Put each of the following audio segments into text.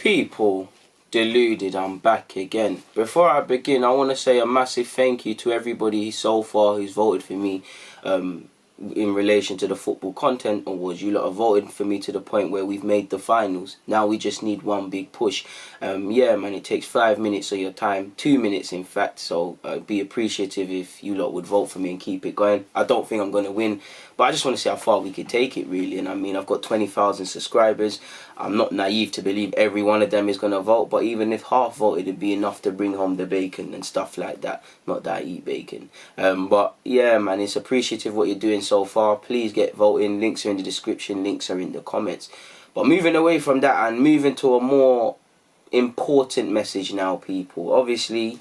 People, Deluded, I'm back again. Before I begin, I want to say a massive thank you to everybody so far who's voted for me in relation to the Football Content Awards. You lot have voted for me to the point where we've made the finals. Now we just need one big push. Yeah, man, it takes 5 minutes of your time, 2 minutes in fact, so be appreciative if you lot would vote for me and keep it going. I don't think I'm going to win, but I just want to see how far we could take it, really. And I mean, I've got 20,000 subscribers. I'm not naive to believe every one of them is going to vote, but even if half voted, it'd be enough to bring home the bacon and stuff like that. Not that I eat bacon. But yeah, man, it's appreciative what you're doing so far. Please get voting. Links are in the description. Links are in the comments. But moving away from that and moving to a more important message now, people. Obviously,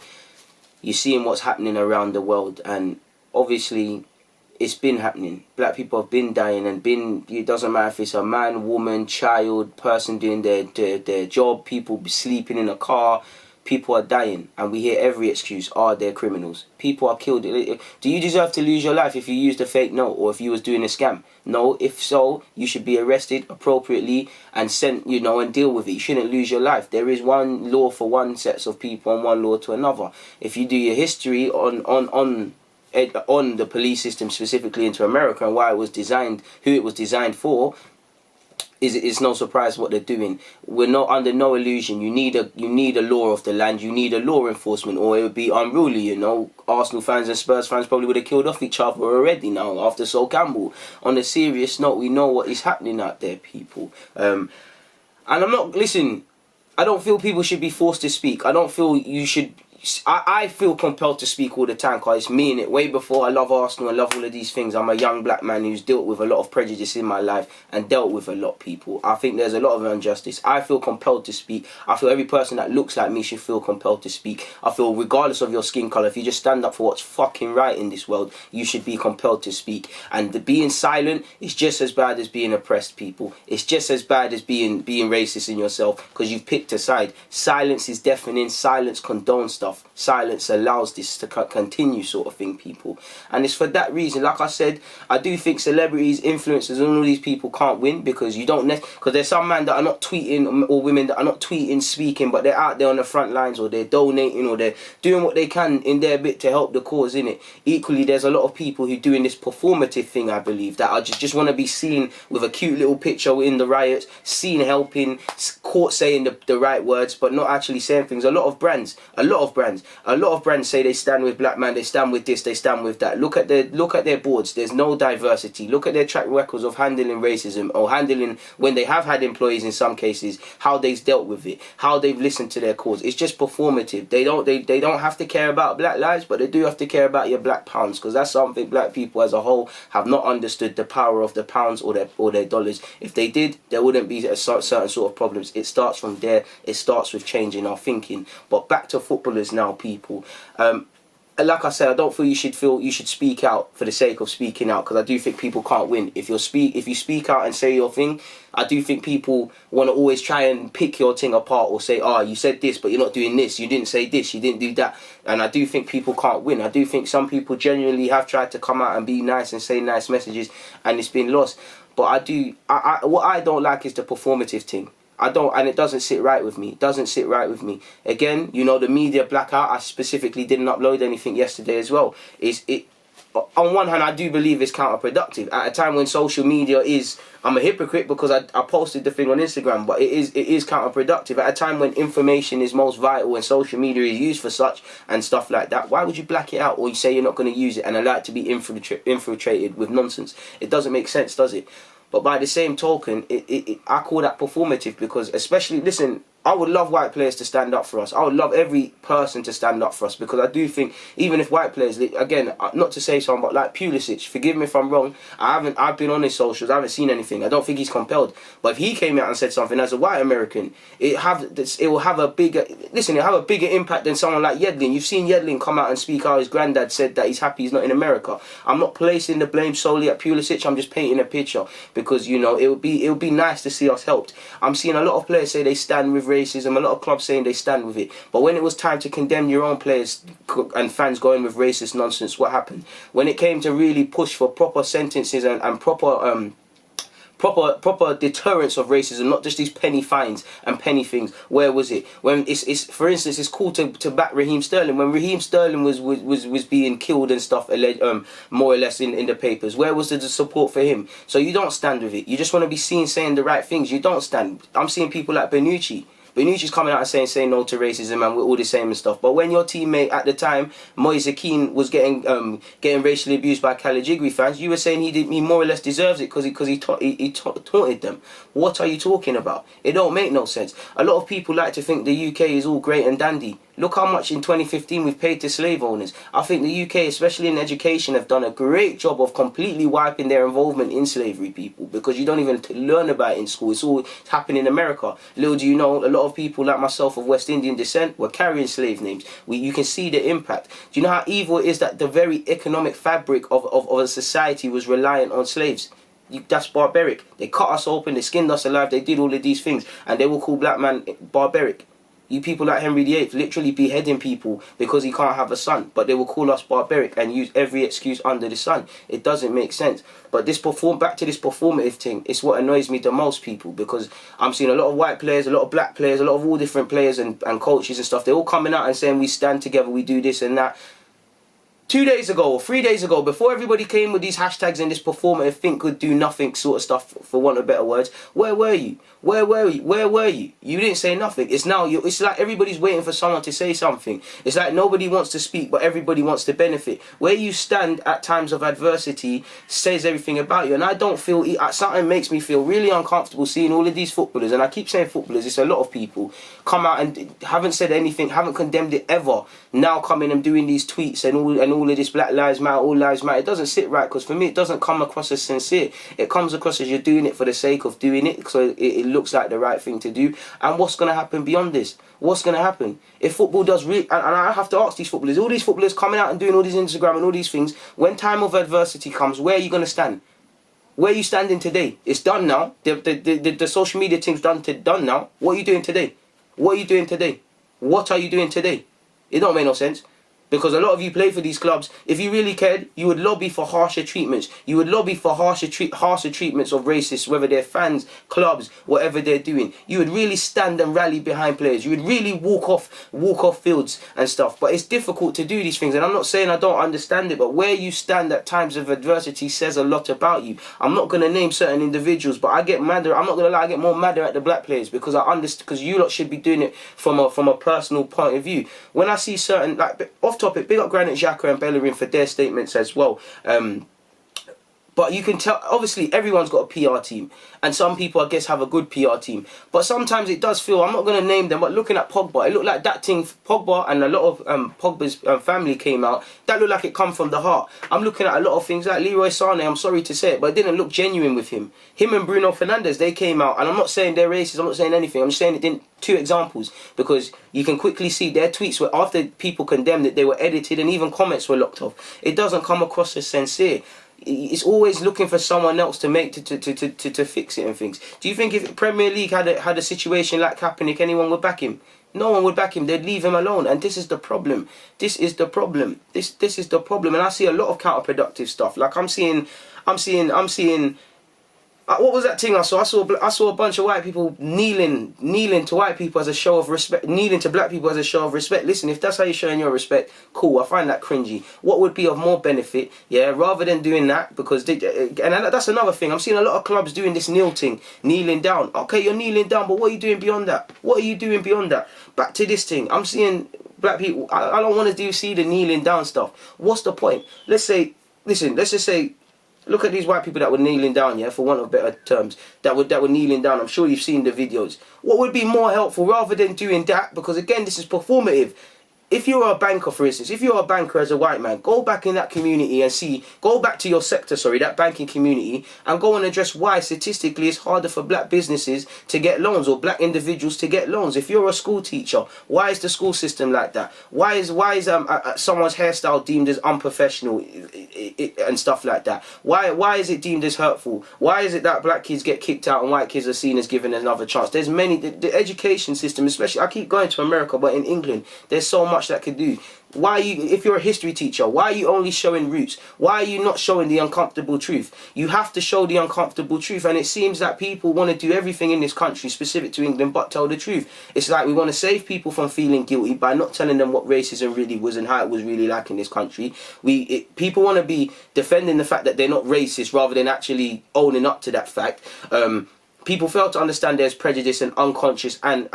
you're seeing what's happening around the world, and obviously it's been happening. Black people have been dying and it doesn't matter if it's a man, woman, child, person doing their job, people sleeping in a car, people are dying, and we hear every excuse, they're criminals. People are killed. Do you deserve to lose your life if you used a fake note or if you was doing a scam? No, if so, you should be arrested appropriately and sent, and deal with it. You shouldn't lose your life. There is one law for one sets of people and one law to another. If you do your history on the police system, specifically into America, and why it was designed, who it was designed for, it's no surprise what they're doing. We're not under no illusion. You need a law of the land. You need a law enforcement, or it would be unruly. Arsenal fans and Spurs fans probably would have killed off each other already now after Sol Campbell. On a serious note, we know what is happening out there, people. And I'm not, listen, I don't feel people should be forced to speak. I don't feel you should. I feel compelled to speak all the time because it's me in it. Way before I love Arsenal, I love all of these things. I'm a young black man who's dealt with a lot of prejudice in my life and dealt with a lot of people. I think there's a lot of injustice. I feel compelled to speak. I feel every person that looks like me should feel compelled to speak. I feel regardless of your skin colour, if you just stand up for what's fucking right in this world, you should be compelled to speak. And being silent is just as bad as being oppressed, people. It's just as bad as being racist in yourself because you've picked a side. Silence is deafening. Silence condones stuff. Silence allows this to continue, sort of thing, people. And it's for that reason, like I said, I do think celebrities, influencers, and all these people can't win because you don't because there's some men that are not tweeting, or women that are not tweeting, speaking, but they're out there on the front lines, or they're donating, or they're doing what they can in their bit to help the cause, innit? Equally, there's a lot of people who are doing this performative thing, I believe, that are just want to be seen with a cute little picture in the riots, seen helping, caught saying the right words, but not actually saying things. A lot of brands say they stand with black man, they stand with this, they stand with that. Look at their boards. There's no diversity. Look at their track records of handling racism, or handling, when they have had employees in some cases, how they've dealt with it, how they've listened to their cause. It's just performative. They don't have to care about black lives, but they do have to care about your black pounds, because that's something black people as a whole have not understood, the power of the pounds or their dollars. If they did, there wouldn't be a certain sort of problems. It starts from there. It starts with changing our thinking. But back to footballers now, people. Like I said, I don't feel you should speak out for the sake of speaking out, because I do think people can't win. If you speak out and say your thing, I do think people want to always try and pick your thing apart, or say, you said this, but you're not doing this. You didn't say this. You didn't do that. And I do think people can't win. I do think some people genuinely have tried to come out and be nice and say nice messages, and it's been lost. But what I don't like is the performative thing. And it doesn't sit right with me. It doesn't sit right with me. Again, the media blackout, I specifically didn't upload anything yesterday as well. On one hand, I do believe it's counterproductive. At a time when social media I'm a hypocrite because I posted the thing on Instagram, but it is counterproductive. At a time when information is most vital and social media is used for such and stuff like that, why would you black it out, or you say you're not going to use it and allow it to be infiltrated with nonsense? It doesn't make sense, does it? But by the same token, I call that performative, because especially, listen, I would love white players to stand up for us. I would love every person to stand up for us, because I do think, even if white players, again, not to say something, but like Pulisic, forgive me if I'm wrong, I've been on his socials, I haven't seen anything. I don't think he's compelled. But if he came out and said something as a white American, it will have a bigger impact than someone like Yedlin. You've seen Yedlin come out and speak how his granddad said that he's happy he's not in America. I'm not placing the blame solely at Pulisic. I'm just painting a picture, because it would be nice to see us helped. I'm seeing a lot of players say they stand with racism, a lot of clubs saying they stand with it. But when it was time to condemn your own players and fans going with racist nonsense, what happened? When it came to really push for proper sentences and proper proper deterrence of racism, not just these penny fines and penny things. Where was it when it's for instance, it's cool to back Raheem Sterling when Raheem Sterling was being killed and stuff, more or less in the papers? Where was the support for him? So you don't stand with it. You just want to be seen saying the right things. You don't stand. I'm seeing people like Benucci's coming out and saying no to racism and we're all the same and stuff. But when your teammate at the time, Moise Keane, was getting racially abused by Caligigri fans, you were saying he more or less deserves it because he taunted them. What are you talking about? It don't make no sense. A lot of people like to think the UK is all great and dandy. Look how much in 2015 we've paid to slave owners. I think the UK, especially in education, have done a great job of completely wiping their involvement in slavery, people, because you don't even learn about it in school. It's all happening in America. Little do you know, a lot of people like myself of West Indian descent were carrying slave names. You can see the impact. Do you know how evil it is that the very economic fabric of a society was reliant on slaves? That's barbaric. They cut us open, they skinned us alive, they did all of these things, and they will call black man barbaric. You people like Henry VIII literally beheading people because he can't have a son, but they will call us barbaric and use every excuse under the sun. It doesn't make sense. But back to this performative thing, it's what annoys me the most, people, because I'm seeing a lot of white players, a lot of black players, a lot of all different players and coaches and stuff. They're all coming out and saying we stand together, we do this and that. 2 days ago or 3 days ago, before everybody came with these hashtags and this performative think could do nothing sort of stuff, for want of better words, where were you? Where were you? Where were you? You didn't say nothing. It's now it's like everybody's waiting for someone to say something. It's like nobody wants to speak, but everybody wants to benefit. Where you stand at times of adversity says everything about you. And I don't feel, something makes me feel really uncomfortable seeing all of these footballers, and I keep saying footballers, it's a lot of people, come out and haven't said anything, haven't condemned it ever, now coming and doing these tweets and all of this Black Lives Matter, all lives matter. It doesn't sit right, because for me it doesn't come across as sincere. It comes across as you're doing it for the sake of doing it, so it looks like the right thing to do. And what's going to happen beyond this? What's going to happen if football does really? And I have to ask these footballers, all these footballers coming out and doing all these Instagram and all these things, when time of adversity comes, where are you going to stand? Where are you standing today? It's done now. The social media thing's done now. What are you doing today? What are you doing today? What are you doing today? It don't make no sense. Because a lot of you play for these clubs. If you really cared, you would lobby for harsher treatments. You would lobby for harsher treatments of racists, whether they're fans, clubs, whatever they're doing. You would really stand and rally behind players. You would really walk off fields and stuff. But it's difficult to do these things. And I'm not saying I don't understand it, but where you stand at times of adversity says a lot about you. I'm not going to name certain individuals, but I get madder. I'm not going to lie, I get more madder at the black players, because I understand, because you lot should be doing it from a personal point of view. When I see certain, like, off topic, big up Granit Xhaka and Bellerin for their statements as well. But you can tell, obviously, everyone's got a PR team. And some people, I guess, have a good PR team. But sometimes it does feel, I'm not going to name them, but looking at Pogba, it looked like that thing, Pogba and a lot of Pogba's family came out, that looked like it come from the heart. I'm looking at a lot of things like Leroy Sané, I'm sorry to say it, but it didn't look genuine with him. Him and Bruno Fernandes, they came out, and I'm not saying they're racist, I'm not saying anything, I'm just saying it didn't. Two examples, because you can quickly see their tweets were, after people condemned it, they were edited and even comments were locked off. It doesn't come across as sincere. It's always looking for someone else to make to fix it and things. Do you think if Premier League had a situation like Kaepernick, anyone would back him? No one would back him. They'd leave him alone. And this is the problem. This is the problem. This is the problem. And I see a lot of counterproductive stuff. Like I'm seeing. What was that thing I saw? I saw a bunch of white people kneeling to white people as a show of respect, kneeling to black people as a show of respect. Listen, if that's how you're showing your respect, cool. I find that cringy. What would be of more benefit, yeah, rather than doing that? Because and that's another thing. I'm seeing a lot of clubs doing this kneel thing, kneeling down. Okay, you're kneeling down, but what are you doing beyond that? What are you doing beyond that? Back to this thing. I'm seeing black people. I don't want to see the kneeling down stuff. What's the point? Let's just say. Look at these white people that were kneeling down, yeah, for want of better terms, that were kneeling down. I'm sure you've seen the videos. What would be more helpful rather than doing that? Because again, this is performative. If you're a banker, for instance, if you're a banker as a white man, go back in that community and go back to your sector, that banking community, and go and address why statistically it's harder for black businesses to get loans or black individuals to get loans. If you're a school teacher, why is the school system like that? Why is someone's hairstyle deemed as unprofessional and stuff like that? Why is it deemed as hurtful? Why is it that black kids get kicked out and white kids are seen as given another chance? There's many, the education system, especially, I keep going to America, but in England, there's so much much that could do. Why are you, if you're a history teacher, why are you only showing roots? Why are you not showing the uncomfortable truth? You have to show the uncomfortable truth, and it seems that people want to do everything in this country specific to England but tell the truth. It's like we want to save people from feeling guilty by not telling them what racism really was and how it was really like in this country. People want to be defending the fact that they're not racist rather than actually owning up to that fact. People fail to understand there's prejudice and unconscious and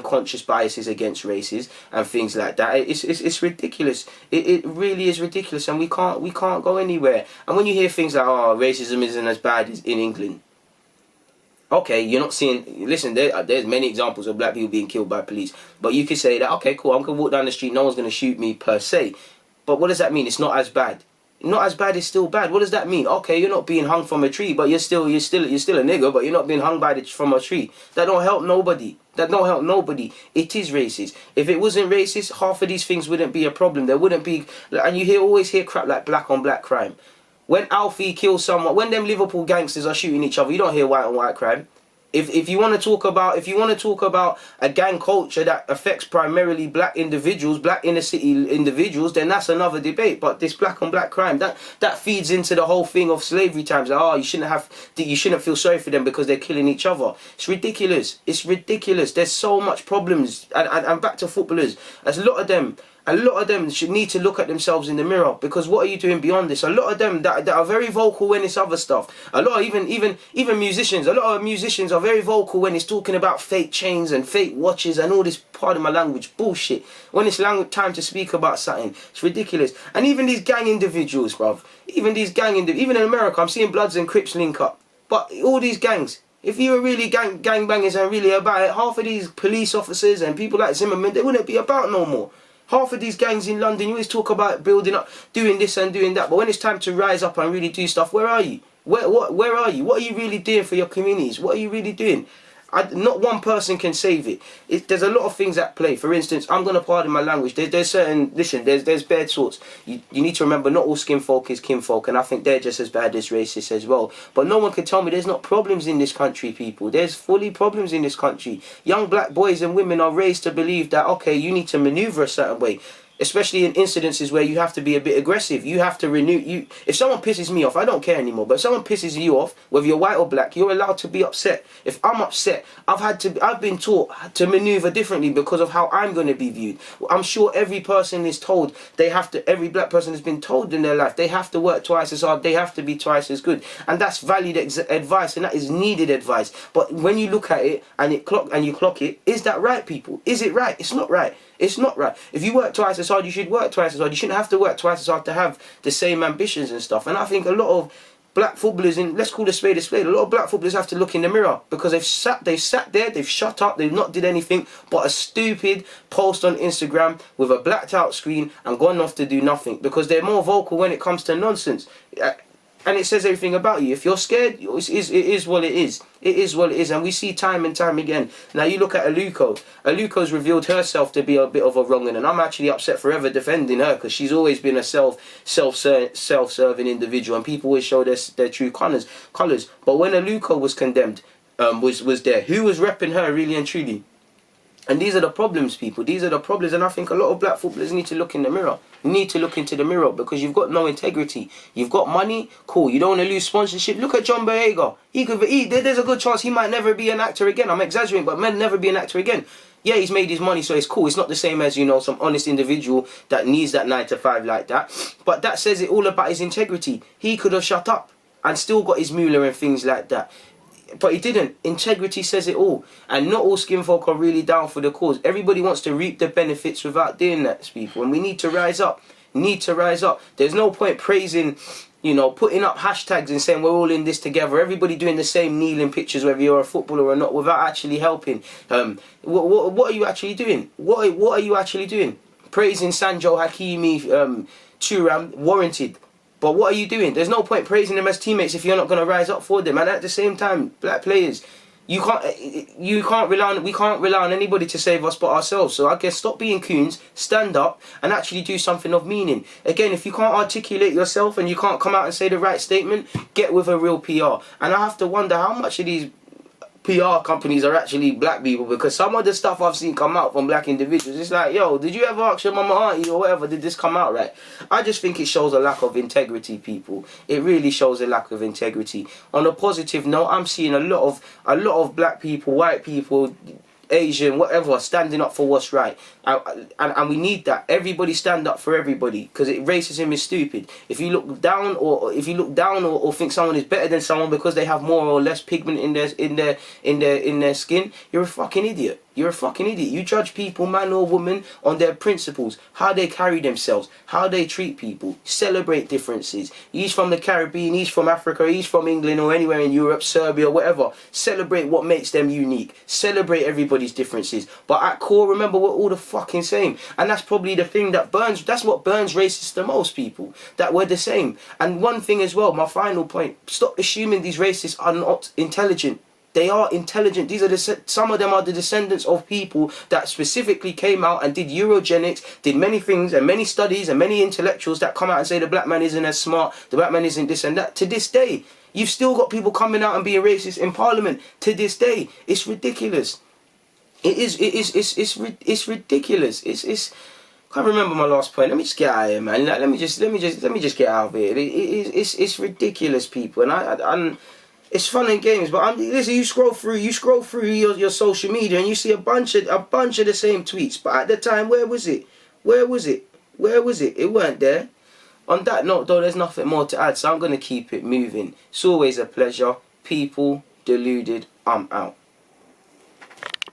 conscious biases against races and things like that. It's ridiculous. It really is ridiculous, and we can't go anywhere. And when you hear things like, oh, racism isn't as bad as in England. Okay, you're not seeing. Listen, there's many examples of black people being killed by police, but you could say that, okay, cool, I'm gonna walk down the street, no one's gonna shoot me per se. But what does that mean? It's not as bad. Not as bad is still bad. What does that mean? Okay, you're not being hung from a tree, but you're still a nigger, but you're not being hung from a tree. That don't help nobody. That don't help nobody. It is racist. If it wasn't racist, half of these things wouldn't be a problem. There wouldn't be. And you always hear crap like black on black crime. When Alfie kills someone, when them Liverpool gangsters are shooting each other, you don't hear white on white crime. If you want to talk about a gang culture that affects primarily black individuals, black inner city individuals, then that's another debate. But this black on black crime, that feeds into the whole thing of slavery times. Like, oh, you shouldn't feel sorry for them because they're killing each other. It's ridiculous. It's ridiculous. There's so much problems. And back to footballers, there's a lot of them should need to look at themselves in the mirror, because what are you doing beyond this? A lot of them that are very vocal when it's other stuff. A lot of even musicians. A lot of musicians are very vocal when it's talking about fake chains and fake watches and all this, pardon my language, bullshit. When it's time to speak about something, it's ridiculous. And even these gang individuals, bruv. Even in America, I'm seeing Bloods and Crips link up. But all these gangs. If you were really gangbangers and really about it, half of these police officers and people like Zimmerman, they wouldn't be about no more. Half of these gangs in London, you always talk about building up, doing this and doing that, but when it's time to rise up and really do stuff, where are you? Where are you? What are you really doing for your communities? What are you really doing? Not one person can save it. There's a lot of things at play. For instance, I'm going to pardon my language. There's bad sorts. You need to remember, not all skin folk is kinfolk, and I think they're just as bad as racist as well. But no one can tell me there's not problems in this country, people. There's fully problems in this country. Young black boys and women are raised to believe that, okay, you need to maneuver a certain way. Especially in incidences where you have to be a bit aggressive. You have to renew. If someone pisses me off, I don't care anymore. But if someone pisses you off, whether you're white or black, you're allowed to be upset. If I'm upset, I've been taught to maneuver differently because of how I'm going to be viewed. I'm sure every person is told every black person has been told in their life, they have to work twice as hard, they have to be twice as good. And that's valued advice, and that is needed advice. But when you look at it and you clock it, is that right, people? Is it right? It's not right. It's not right. If you work twice as hard, you should work twice as hard. You shouldn't have to work twice as hard to have the same ambitions and stuff. And I think a lot of black footballers, let's call a spade, a lot of black footballers have to look in the mirror, because they've sat there, they've shut up, they've not did anything but a stupid post on Instagram with a blacked out screen and gone off to do nothing, because they're more vocal when it comes to nonsense. And it says everything about you. If you're scared, it is what it is. It is what it is. And we see time and time again. Now you look at Aluko. Aluko's revealed herself to be a bit of a wrong one. And I'm actually upset forever defending her, because she's always been a self-serving individual. And people always show their true colours. But when Aluko was condemned, was there, who was repping her really and truly? And these are the problems, people. These are the problems. And I think a lot of black footballers need to look in the mirror. You need to look into the mirror, because you've got no integrity. You've got money, cool. You don't want to lose sponsorship. Look at John Boyega. There's a good chance he might never be an actor again. I'm exaggerating, but might never be an actor again. Yeah, he's made his money, so it's cool. It's not the same as, some honest individual that needs that 9 to 5 like that. But that says it all about his integrity. He could have shut up and still got his moolah and things like that. But he didn't. Integrity says it all. And not all skin folk are really down for the cause. Everybody wants to reap the benefits without doing that, people. And we need to rise up. There's no point praising, putting up hashtags and saying we're all in this together. Everybody doing the same kneeling pictures, whether you're a footballer or not, without actually helping. What are you actually doing? What are you actually doing? Praising Sanjo, Hakimi, Thuram, warranted. But what are you doing? There's no point praising them as teammates if you're not going to rise up for them. And at the same time, black players, we can't rely on anybody to save us but ourselves. So I guess stop being coons, stand up and actually do something of meaning. Again, if you can't articulate yourself and you can't come out and say the right statement, get with a real PR. And I have to wonder how much of these PR companies are actually black people, because some of the stuff I've seen come out from black individuals, it's like, yo, did you ever ask your mama, auntie or whatever, did this come out right? I just think it shows a lack of integrity, people. It really shows a lack of integrity. On a positive note, I'm seeing a lot of black people, white people, Asian, whatever, standing up for what's right, and we need that. Everybody stand up for everybody, because racism is stupid. If you look down, or think someone is better than someone because they have more or less pigment in their skin, you're a fucking idiot. You're a fucking idiot. You judge people, man or woman, on their principles, how they carry themselves, how they treat people. Celebrate differences. He's from the Caribbean, he's from Africa, he's from England or anywhere in Europe, Serbia, whatever. Celebrate what makes them unique. Celebrate everybody's differences. But at core, remember, we're all the fucking same. And that's probably the thing that that's what burns racists the most, people. That we're the same. And one thing as well, my final point, stop assuming these racists are not intelligent. They are intelligent. These are some of them are the descendants of people that specifically came out and did Eurogenics, did many things and many studies, and many intellectuals that come out and say the black man isn't as smart, the black man isn't this and that. To this day, you've still got people coming out and being racist in Parliament. To this day, it's ridiculous. It's ridiculous. I can't remember my last point. Let me just get out of here, man. Let me just get out of here. It's ridiculous, people, and it's fun and games, but listen. You scroll through your social media, and you see a bunch of the same tweets. But at the time, where was it? It weren't there. On that note, though, there's nothing more to add, so I'm gonna keep it moving. It's always a pleasure, people. Deluded. I'm out.